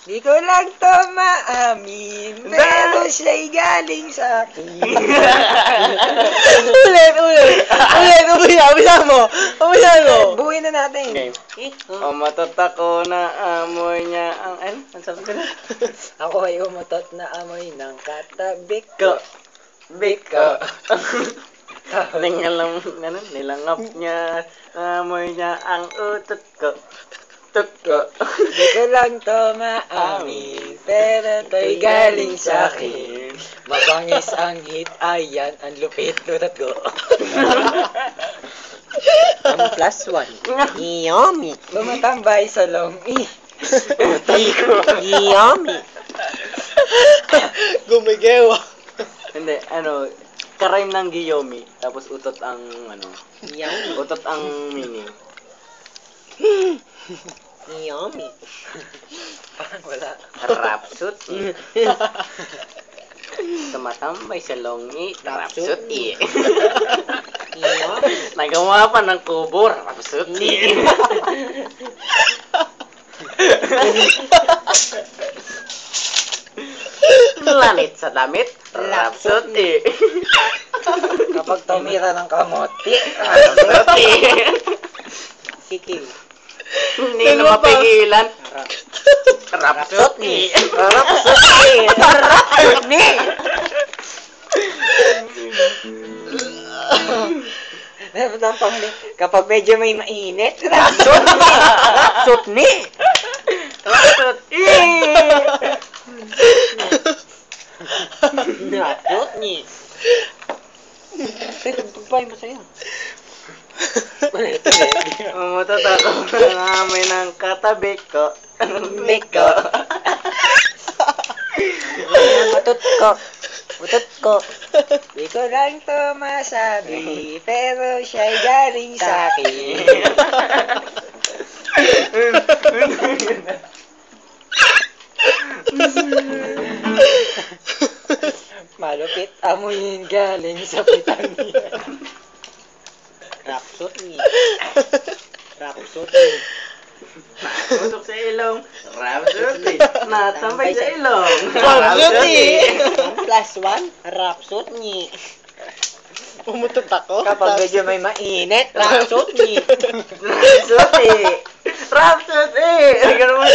Di ko lang to maamin, pero siya'y galing sa akin. Ulit mo. Buuin na natin. Okay. Matatako na amoy niya ang... Ano? Ang sabi ko na? Ako ay umutot na amoy ng katabi Ko. ko. Biko. Nilangap niya, amoy niya ang utot ko. Utot ko. Di ko lang to maamin, pero to'y galing sa akin. Mabangis ang hit, ayan, ang lupit lutat ko. Ang plus one. Yummy. Tumatambay sa longi. Yummy. Gumigewa. Hindi, karime ng Giyomi, tapos utot ang, Yummy. utot ang meaning. Yummy. Parang wala. Rapsut. Tumatambay sa longi, rapsut. Yummy. Nagawa pa ng kubo, rapsut. Lanit sa damit, rapsut. Kapag tumira ng kamote, Kikil. Hindi na mapigilan. Rapsut. Rapsut ni! Dapat ang pangli, kapag medyo may mainit, rapsut ni! Rapsut. Napot ni. Teka, pagpapay mo sa'yo. Matatako ng amoy ng katabi ko. Biko. Utot ko. Di ko lang to masabi, pero siya'y galing sa akin. Malupit amoy galing sa pitan niya. Rapsot ni. Tutok sa ilong. Rapsut. Natambay sa ilong. Rapsut ni. Rapsut. Plus one. Rapsot ni. Umutot ako. Kapag medyo may mainit, rapsut ni. Rapsut. Rapsut. Ganun mo.